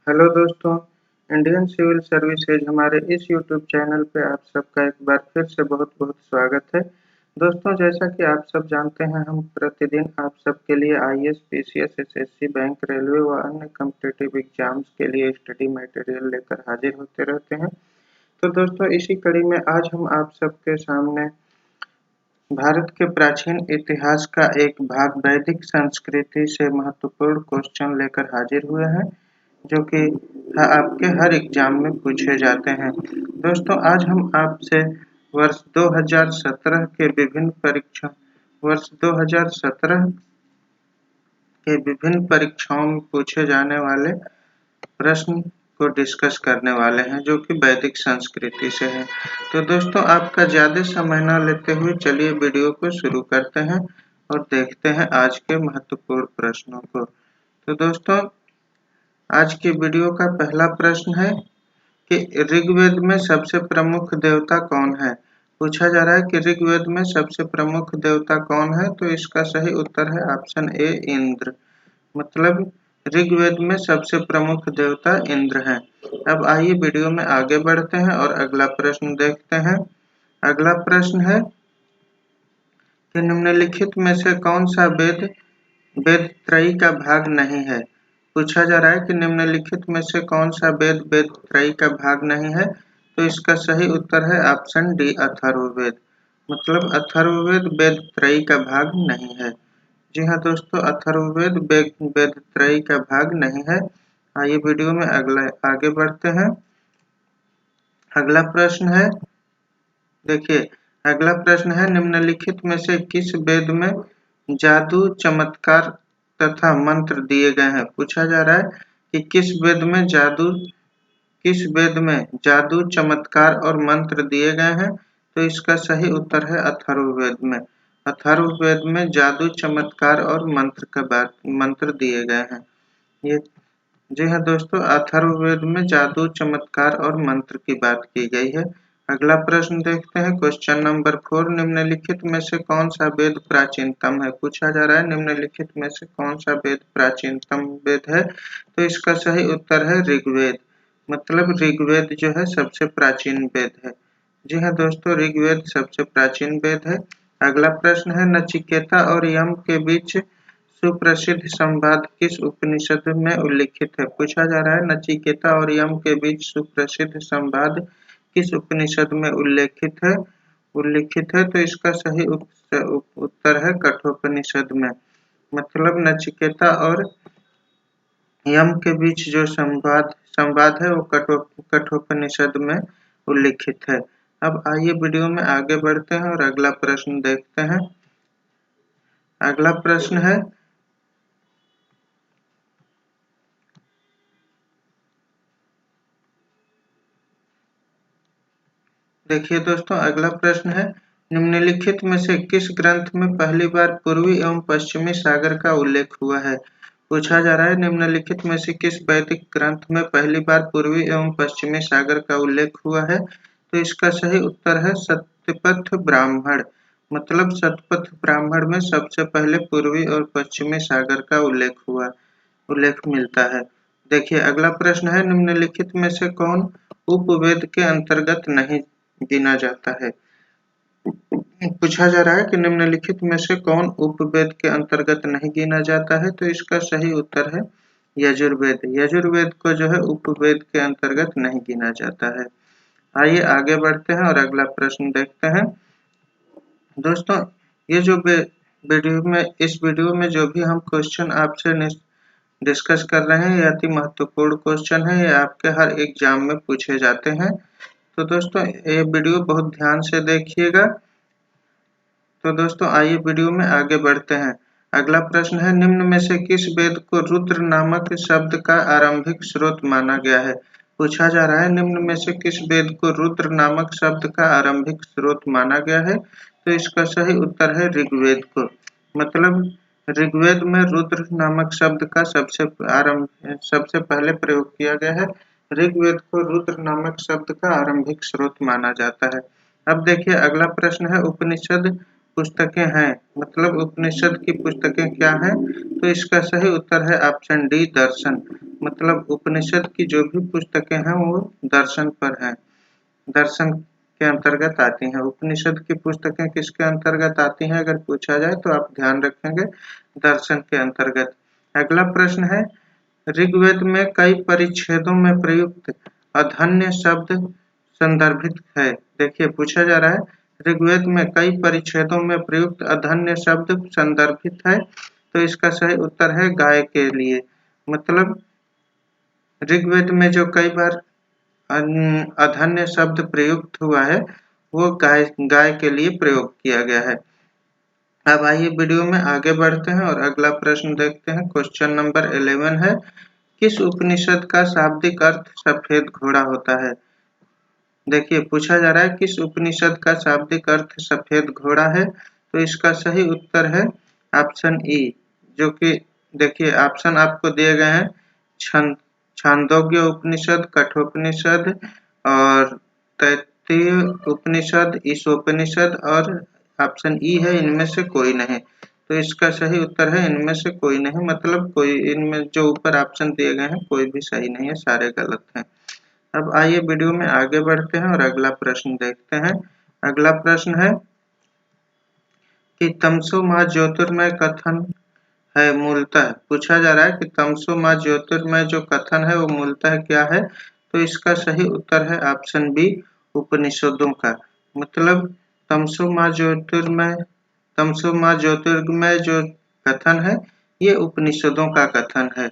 Hello दोस्तों, Indian civil services हमारे इस यूट्यूब चैनल पे आप सबका एक बार फिर से बहुत-बहुत स्वागत है। दोस्तों, जैसा कि आप सब जानते हैं, हम प्रतिदिन आप सबके लिए IAS, PCS, SSC, bank, railway व अन्य कॉम्पिटिटिव एग्जाम्स के लिए स्टडी मटेरियल लेकर हाजिर होते रहते हैं। तो दोस्तों, इसी कड़ी में आज हम आप सबके सामने भारत के प्राचीन इतिहास का एक भाग वैदिक संस्कृति से महत्वपूर्ण क्वेश्चन लेकर हाजिर हुए हैं, जो कि आपके हर एग्जाम में पूछे जाते हैं। दोस्तों, आज हम आपसे वर्ष 2017 के वर्ष 2017 के विभिन्न परीक्षाओं में पूछे जाने वाले प्रश्न को डिस्कस करने वाले हैं, जो कि वैदिक संस्कृति से है। तो दोस्तों, आपका ज़्यादा समय न लेते हुए चलिए वीडियो को शुरू करते हैं और देखते हैं आज के महत्वपूर्ण प्रश्नों को। तो दोस्तों, आज की वीडियो का पहला प्रश्न है कि ऋग्वेद में सबसे प्रमुख देवता कौन है? पूछा जा रहा है कि ऋग्वेद में सबसे प्रमुख देवता कौन है? तो इसका सही उत्तर है ऑप्शन ए, इंद्र। मतलब ऋग्वेद में सबसे प्रमुख देवता इंद्र हैं। अब आइए वीडियो में आगे बढ़ते हैं और अगला प्रश्न देखते हैं। अगला प्रश्न है कि निम्नलिखित में से कौन सा वेद वेद त्रयी का भाग नहीं है? पूछा जा रहा है कि निम्नलिखित में से कौन सा वेद वेद त्रयी का भाग नहीं है? तो इसका सही उत्तर है ऑप्शन डी, अथर्ववेद। मतलब अथर्ववेद वेद त्रयी का भाग नहीं है। जी हाँ दोस्तों, अथर्ववेद वेद त्रयी का भाग नहीं है। आइए वीडियो में आगे बढ़ते हैं। अगला प्रश्न है, देखिए अगला प्रश्न है, निम्नलिखित में से किस वेद में जादू, चमत्कार तथा मंत्र दिए गए हैं? पूछा जा रहा है कि किस वेद में जादू, चमत्कार और मंत्र दिए गए हैं? तो इसका सही उत्तर है अथर्ववेद में। अथर्ववेद में जादू, चमत्कार और मंत्र दिए गए हैं। ये जी हाँ दोस्तों, अथर्ववेद में जादू, चमत्कार और मंत्र की बात की गई है। अगला प्रश्न देखते हैं, क्वेश्चन नंबर 4, निम्नलिखित में से कौन सा वेद प्राचीनतम है? पूछा जा रहा है निम्नलिखित में से कौन सा वेद प्राचीनतम वेद है? तो इसका सही उत्तर है ऋग्वेद। मतलब ऋग्वेद जो है सबसे प्राचीन वेद है। जी हाँ दोस्तों, ऋग्वेद सबसे प्राचीन वेद है। अगला प्रश्न है, नचिकेता और यम के बीच सुप्रसिद्ध संवाद किस उपनिषद में उल्लिखित है? पूछा जा रहा है नचिकेता और यम के बीच सुप्रसिद्ध संवाद किस उपनिषद में उल्लिखित है? तो इसका सही उत्तर है कठोपनिषद में। मतलब नचिकेता और यम के बीच जो संवाद है वो कठोपनिषद में उल्लिखित है। अब आइए वीडियो में आगे बढ़ते हैं और अगला प्रश्न देखते हैं। अगला प्रश्न है, देखिए दोस्तों अगला प्रश्न है, निम्नलिखित में से किस ग्रंथ में पहली बार पूर्वी एवं पश्चिमी सागर का उल्लेख हुआ है? पूछा जा रहा है निम्नलिखित में से किस वैदिक ग्रंथ में पहली बार पूर्वी एवं पश्चिमी सागर का उल्लेख हुआ है? तो इसका सही उत्तर है सत्यपथ ब्राह्मण। मतलब सतपथ ब्राह्मण में सबसे पहले पूर्वी और पश्चिमी सागर का उल्लेख मिलता है। देखिए अगला प्रश्न है, निम्नलिखित में से कौन उपवेद के अंतर्गत नहीं गिना जाता है? पूछा जा रहा है कि निम्नलिखित में से कौन उपवेद के अंतर्गत नहीं गिना जाता है? तो इसका सही उत्तर है यजुर्वेद। यजुर्वेद को जो है उपवेद के अंतर्गत नहीं गिना जाता है। आइए आगे बढ़ते हैं और अगला प्रश्न देखते हैं। दोस्तों, ये जो इस वीडियो में जो भी हम क्वेश्चन आपसे डिस्कस कर रहे हैं, ये अति महत्वपूर्ण क्वेश्चन है। ये आपके हर एग्जाम में पूछे जाते हैं। तो दोस्तों, ये वीडियो बहुत ध्यान से देखिएगा। तो दोस्तों आइए वीडियो में आगे बढ़ते हैं। अगला प्रश्न है, निम्न में से किस वेद को रुद्र नामक शब्द का आरंभिक स्रोत माना गया है? पूछा जा रहा है निम्न में से किस वेद को रुद्र नामक शब्द का आरंभिक स्रोत माना गया है? तो इसका सही उत्तर है ऋग्वेद को। मतलब ऋग्वेद में रुद्र नामक शब्द का सबसे पहले प्रयोग किया गया है। ऋग्वेद को रुद्र नामक शब्द का आरंभिक स्रोत माना जाता है। अब देखिए अगला प्रश्न है, उपनिषद पुस्तकें हैं, मतलब उपनिषद की पुस्तकें क्या हैं? तो इसका सही उत्तर है ऑप्शन डी, दर्शन। मतलब उपनिषद की जो भी पुस्तकें हैं वो दर्शन पर हैं, दर्शन के अंतर्गत आती हैं। उपनिषद की पुस्तकें किसके अंतर्गत आती हैं अगर पूछा जाए तो आप ध्यान रखेंगे दर्शन के अंतर्गत। अगला प्रश्न है, ऋग्वेद में कई परिच्छेदों में प्रयुक्त अधन्य शब्द संदर्भित है। देखिए पूछा जा रहा है ऋग्वेद में कई परिच्छेदों में प्रयुक्त अधन्य शब्द संदर्भित है, तो इसका सही उत्तर है गाय के लिए। मतलब ऋग्वेद में जो कई बार अधन्य शब्द प्रयुक्त हुआ है वो गाय के लिए प्रयोग किया गया है। अब आइए वीडियो में आगे बढ़ते हैं और अगला प्रश्न देखते हैं। क्वेश्चन नंबर 11 है, किस उपनिषद का शाब्दिक अर्थ सफेद घोड़ा होता है। देखिए पूछा जा रहा है किस उपनिषद का शाब्दिक अर्थ सफेद घोड़ा है, तो इसका सही उत्तर है ऑप्शन ई, जो कि देखिए ऑप्शन आपको दिए गए हैं छांदोग्य उपनिषद, कठोपनिषद और तैत्तिरीय उपनिषद, ईशोपनिषद और ऑप्शन ई है इनमें से कोई नहीं। तो इसका सही उत्तर है इनमें से कोई नहीं, मतलब कोई इनमें जो ऊपर ऑप्शन दिए गए हैं कोई भी सही नहीं है, सारे गलत हैं। अब आइए वीडियो में आगे बढ़ते हैं और अगला प्रश्न देखते हैं। अगला प्रश्न है कि तमसो माह ज्योतिर्मय कथन है मूलतः, पूछा जा रहा है कि तमसो माह ज्योतिर्मय जो कथन है वो मूलतः क्या है, तो इसका सही उत्तर है ऑप्शन बी उपनिषदों का। मतलब तमसो माह ज्योतिर्मय जो कथन है ये उपनिषदों का कथन है।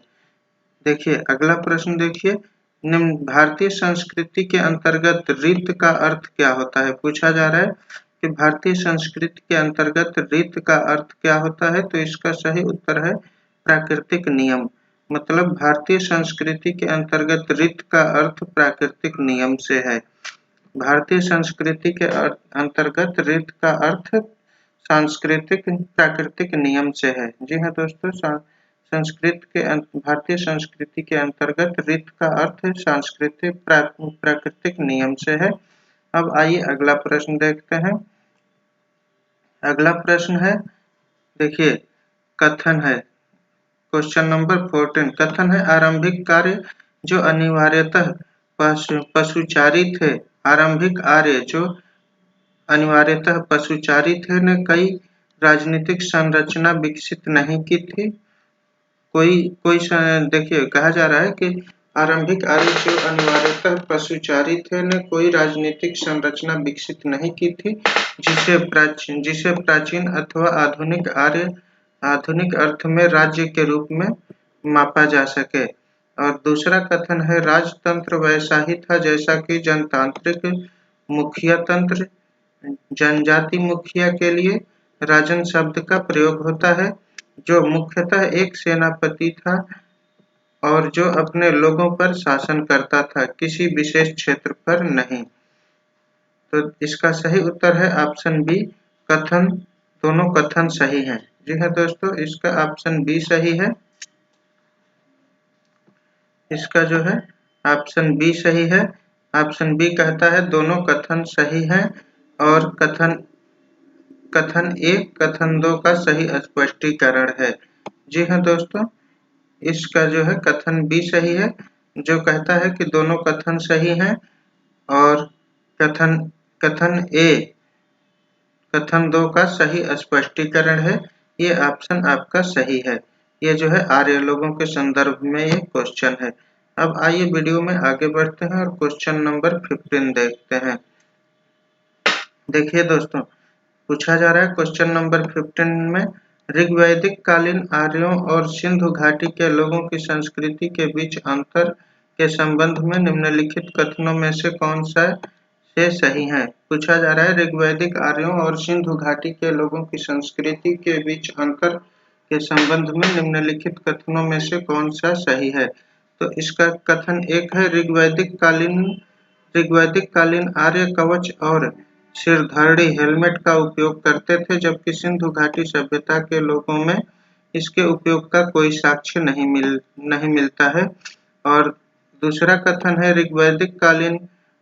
देखिए अगला प्रश्न देखिए, निम्न भारतीय संस्कृति के अंतर्गत रीत का अर्थ क्या होता है। पूछा जा रहा है कि भारतीय संस्कृति के अंतर्गत रीत का अर्थ क्या होता है, तो इसका सही उत्तर है प्राकृतिक नियम। मतलब भारतीय संस्कृति के अंतर्गत रीत का अर्थ प्राकृतिक नियम से है। भारतीय संस्कृति के अंतर्गत रीत का अर्थ सांस्कृतिक प्राकृतिक नियम से है। जी हाँ दोस्तों, भारतीय संस्कृति के अंतर्गत रीत का अर्थ सांस्कृतिक प्राकृतिक नियम से है। अब आइए अगला प्रश्न देखते हैं। अगला प्रश्न है देखिए कथन है, क्वेश्चन नंबर 14 कथन है, आरंभिक कार्य जो अनिवार्यतः पशुचारी थे, आरंभिक आर्य जो अनिवार्यतः पशुचारी थे ने कई राजनीतिक संरचना विकसित नहीं की थी। देखिए कहा जा रहा है कि आरंभिक आर्य जो अनिवार्यतः पशुचारी थे ने कोई राजनीतिक संरचना विकसित नहीं की थी जिसे प्राचीन अथवा आधुनिक आर्य आधुनिक अर्थ में राज्य के रूप में मापा जा सके। और दूसरा कथन है, राजतंत्र वैसा ही था जैसा कि जनतांत्रिक मुखिया तंत्र। जनजाति मुखिया के लिए राजन शब्द का प्रयोग होता है, जो मुख्यतः एक सेनापति था और जो अपने लोगों पर शासन करता था, किसी विशेष क्षेत्र पर नहीं। तो इसका सही उत्तर है ऑप्शन बी कथन, दोनों कथन सही हैं। जी हाँ दोस्तों, इसका ऑप्शन बी सही है। इसका जो है ऑप्शन बी सही है। ऑप्शन बी कहता है दोनों कथन सही हैं और कथन ए कथन 2 का सही स्पष्टीकरण है। जी हाँ दोस्तों, इसका जो है कथन बी सही है, जो कहता है कि दोनों कथन सही हैं और कथन ए कथन 2 का सही स्पष्टीकरण है। ये ऑप्शन आपका सही है। ये जो है आर्य लोगों के संदर्भ में ये क्वेश्चन है। अब आइए वीडियो में आगे बढ़ते हैं और क्वेश्चन नंबर 15 देखते हैं। देखिए दोस्तों, पूछा जा रहा है क्वेश्चन नंबर 15 में, ऋग्वैदिक कालीन आर्यों और सिंधु घाटी के लोगों की संस्कृति के बीच अंतर के संबंध में निम्नलिखित कथनों में से कौन सा से सही है। पूछा जा रहा है ऋग्वैदिक आर्यों और सिंधु घाटी के लोगों की संस्कृति के बीच अंतर के संबंध में निम्नलिखित कथनों में से कौन सा सही है। तो इसका कथन एक है, ऋग्वैदिक कालीन आर्य कवच और सिरधरणी हेलमेट का उपयोग करते थे, जबकि सिंधु घाटी सभ्यता के लोगों में इसके उपयोग का कोई साक्ष्य नहीं मिलता है। और दूसरा कथन है, ऋग्वैदिक कालीन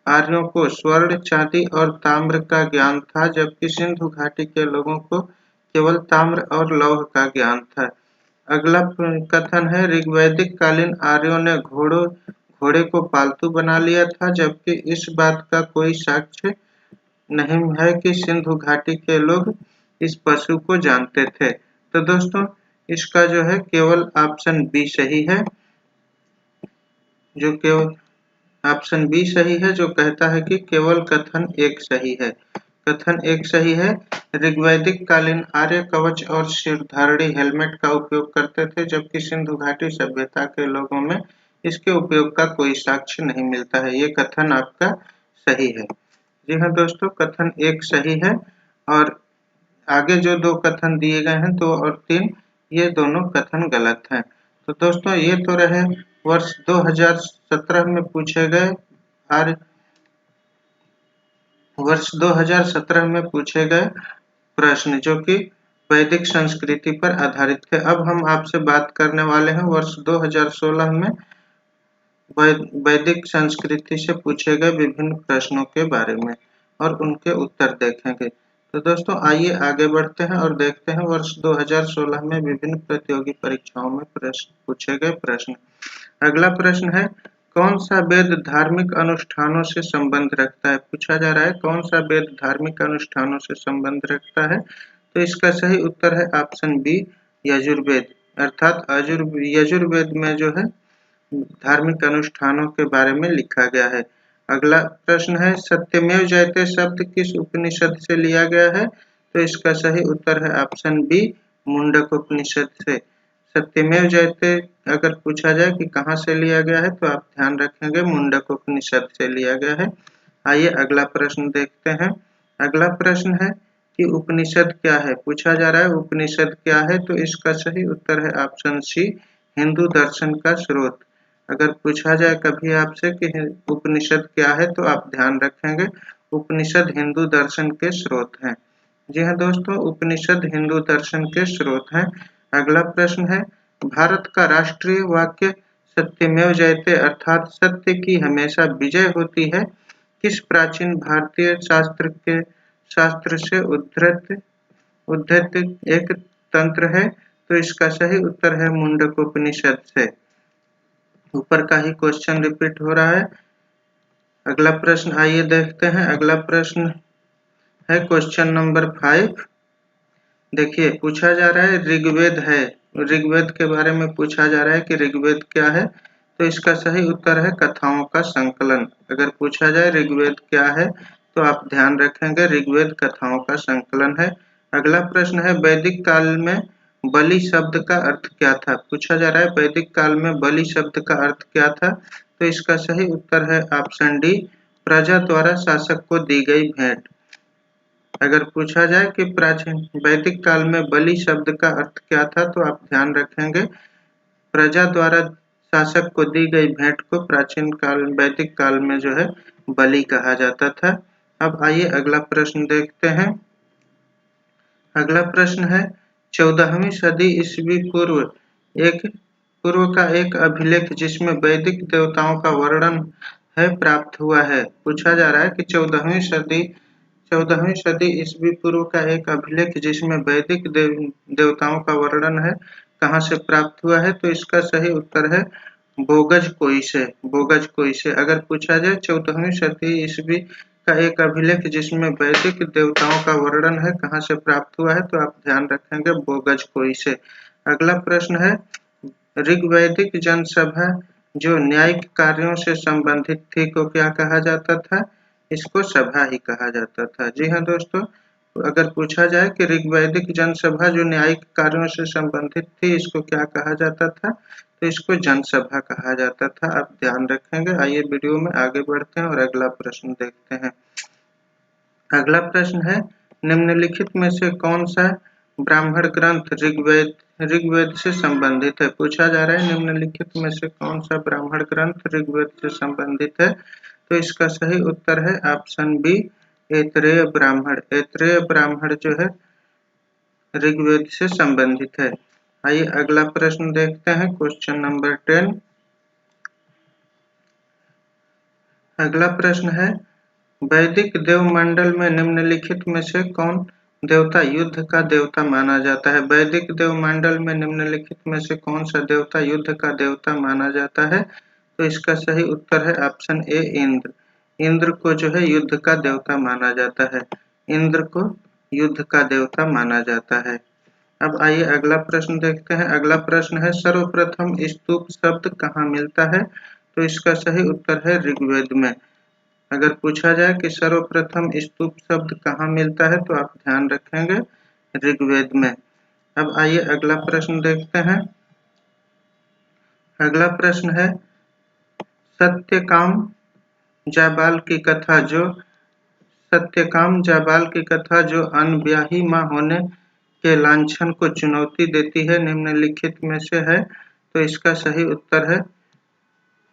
आर्यों को स्वर्ण, चांदी और ताम्र का ज्ञान था, जबकि सिंधु घाटी के लोगों को केवल ताम्र और लौह का ज्ञान था। अगला कथन है, ऋग्वैदिक कालीन आर्यों ने घोड़े को पालतू बना लिया था, जबकि इस बात का कोई साक्ष्य नहीं है कि सिंधु घाटी के लोग इस पशु को जानते थे। तो दोस्तों इसका जो है केवल ऑप्शन बी सही है, जो केवल ऑप्शन बी सही है, जो कहता है कि केवल कथन एक सही है। कथन एक सही है। ऋग्वैदिक कालीन आर्य कवच और सिरधारणी हेलमेट का उपयोग करते थे, जबकि सिंधु घाटी सभ्यता के लोगों में इसके उपयोग का कोई साक्ष्य नहीं मिलता है। ये कथन आपका सही है। जी हाँ दोस्तों, कथन एक सही है और आगे जो दो कथन दिए गए हैं 2 और 3, ये दोनों कथन गलत हैं। तो दोस्तों ये तो रहे वर्ष 2017 में पूछे गए आर्य वर्ष 2017 में पूछे गए प्रश्न, जो कि वैदिक संस्कृति पर आधारित थे। अब हम आपसे बात करने वाले हैं वर्ष 2016 में वैदिक संस्कृति से पूछे गए विभिन्न प्रश्नों के बारे में और उनके उत्तर देखेंगे। तो दोस्तों आइए आगे बढ़ते हैं और देखते हैं वर्ष 2016 में विभिन्न प्रतियोगी परीक्षाओं में पूछे गए प्रश्न। अगला प्रश्न है, कौन सा वेद धार्मिक अनुष्ठानों से संबंध रखता है? पूछा जा रहा है कौन सा वेद धार्मिक अनुष्ठानों से संबंध रखता है? तो इसका सही उत्तर है ऑप्शन बी, यजुर्वेद। अर्थात यजुर्वेद में जो है धार्मिक अनुष्ठानों के बारे में लिखा गया है। अगला प्रश्न है, सत्यमेव जयते शब्द किस उपनिषद से लिया गया है? तो इसका सही उत्तर है ऑप्शन बी, मुंडक उपनिषद से। सत्यमेव जयते अगर पूछा जाए कि कहाँ से लिया गया है, तो आप ध्यान रखेंगे मुंडक उपनिषद से लिया गया है। आइए अगला प्रश्न देखते हैं। अगला प्रश्न है कि उपनिषद क्या है? पूछा जा रहा है उपनिषद क्या है? तो इसका सही उत्तर है ऑप्शन सी, हिंदू दर्शन का स्रोत। अगर पूछा जाए कभी आपसे कि उपनिषद क्या है, तो आप ध्यान रखेंगे उपनिषद हिंदू दर्शन के स्रोत हैं। जी हाँ दोस्तों, उपनिषद हिंदू दर्शन के स्रोत हैं। अगला प्रश्न है, भारत का राष्ट्रीय वाक्य सत्यमेव जयते अर्थात सत्य की हमेशा विजय होती है किस प्राचीन भारतीय शास्त्र से उद्धृत एक तंत्र है? तो इसका सही उत्तर है मुंडक उपनिषद से। ऊपर का ही क्वेश्चन रिपीट हो रहा है। अगला प्रश्न आइए देखते हैं। अगला प्रश्न है क्वेश्चन नंबर 5। देखिए पूछा जा रहा है ऋग्वेद है, ऋग्वेद के बारे में पूछा जा रहा है कि ऋग्वेद क्या है? तो इसका सही उत्तर है कथाओं का संकलन। अगर पूछा जाए ऋग्वेद क्या है, तो आप ध्यान रखेंगे ऋग्वेद कथाओं का संकलन है। अगला प्रश्न है, वैदिक काल में बलि शब्द का अर्थ क्या था? पूछा जा रहा है वैदिक काल में बलि शब्द का अर्थ क्या था? तो इसका सही उत्तर है ऑप्शन डी, प्रजा द्वारा शासक को दी गई भेंट। अगर पूछा जाए कि प्राचीन वैदिक काल में बलि शब्द का अर्थ क्या था, तो आप ध्यान रखेंगे प्रजा द्वारा शासक को दी गई भेंट को प्राचीन काल वैदिक काल में जो है बलि कहा जाता था। अब आइए अगला प्रश्न देखते हैं। अगला प्रश्न है, 14वीं सदी ईस्वी पूर्व का एक अभिलेख जिसमें वैदिक देवताओं का वर्णन है प्राप्त हुआ है। पूछा जा रहा है कि 14वीं सदी ईस्वी पूर्व का एक अभिलेख जिसमें वैदिक देवताओं का वर्णन है कहाँ से प्राप्त हुआ है? तो इसका सही उत्तर है बोगज कोई से। अगर पूछा जाए 14वीं सदी ईस्वी का एक अभिलेख जिसमें वैदिक देवताओं का वर्णन है कहाँ से प्राप्त हुआ है, तो आप ध्यान रखेंगे बोगज कोई से। अगला प्रश्न है, ऋग्वैदिक जनसभा जो न्यायिक कार्यों से संबंधित थी को क्या कहा जाता था? इसको सभा ही कहा जाता था। जी हाँ दोस्तों, अगर पूछा जाए कि ऋग्वैदिक जनसभा जो न्यायिक कार्यों से संबंधित थी इसको क्या कहा जाता था, तो इसको जनसभा कहा जाता था। आप ध्यान रखेंगे। आइए वीडियो में आगे बढ़ते हैं और अगला प्रश्न देखते हैं। अगला प्रश्न है, निम्नलिखित में से कौन सा ब्राह्मण ग्रंथ ऋग्वेद से संबंधित है? पूछा जा रहा है निम्नलिखित में से कौन सा ब्राह्मण ग्रंथ ऋग्वेद से संबंधित है? तो इसका सही उत्तर है ऑप्शन बी, ऐतरेय ब्राह्मण जो है ऋग्वेद से संबंधित है। आइए अगला प्रश्न देखते हैं, क्वेश्चन नंबर 10। अगला प्रश्न है, वैदिक देवमंडल में निम्नलिखित में से कौन देवता युद्ध का देवता माना जाता है। वैदिक देवमंडल में निम्नलिखित में से कौन सा देवता युद्ध का देवता माना जाता है? तो इसका सही उत्तर है ऑप्शन ए इंद्र। इंद्र को जो है युद्ध का देवता माना जाता है। इंद्र को युद्ध का देवता माना जाता है। अब आइए अगला प्रश्न देखते हैं। अगला प्रश्न है सर्वप्रथम स्तूप शब्द कहाँ मिलता है? तो इसका सही उत्तर है ऋग्वेद में। अगर पूछा जाए कि सर्वप्रथम स्तूप शब्द कहाँ मिलता है तो आप ध्यान रखेंगे ऋग्वेद में। अब आइए अगला प्रश्न देखते हैं। अगला प्रश्न है सत्यकाम जाबाल की कथा जो अनब्याही मां होने के लांछन को चुनौती देती है निम्नलिखित में से है? तो इसका सही उत्तर है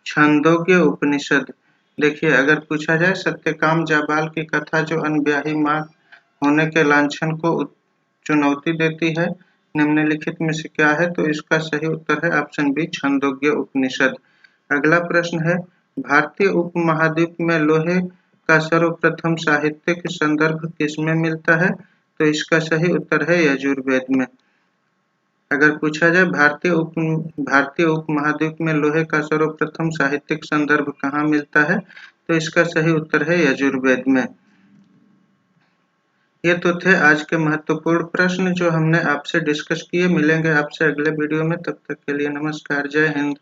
छांदोग्य उपनिषद। देखिए अगर पूछा जाए सत्यकाम जाबाल की कथा जो अनब्याही मां होने के लांछन को चुनौती देती है निम्नलिखित में से क्या है? तो इसका सही उत्तर है ऑप्शन बी छांदोग्य उपनिषद। अगला प्रश्न है भारतीय उपमहाद्वीप में लोहे का सर्वप्रथम साहित्यिक संदर्भ किसमें मिलता है? तो इसका सही उत्तर है यजुर्वेद में। अगर पूछा जाए भारतीय उपमहाद्वीप में लोहे का सर्वप्रथम साहित्यिक संदर्भ कहाँ मिलता है? तो इसका सही उत्तर है यजुर्वेद में। ये तो थे आज के महत्वपूर्ण प्रश्न जो हमने आपसे डिस्कस किए। मिलेंगे आपसे अगले वीडियो में, तब तक के लिए नमस्कार, जय हिंद।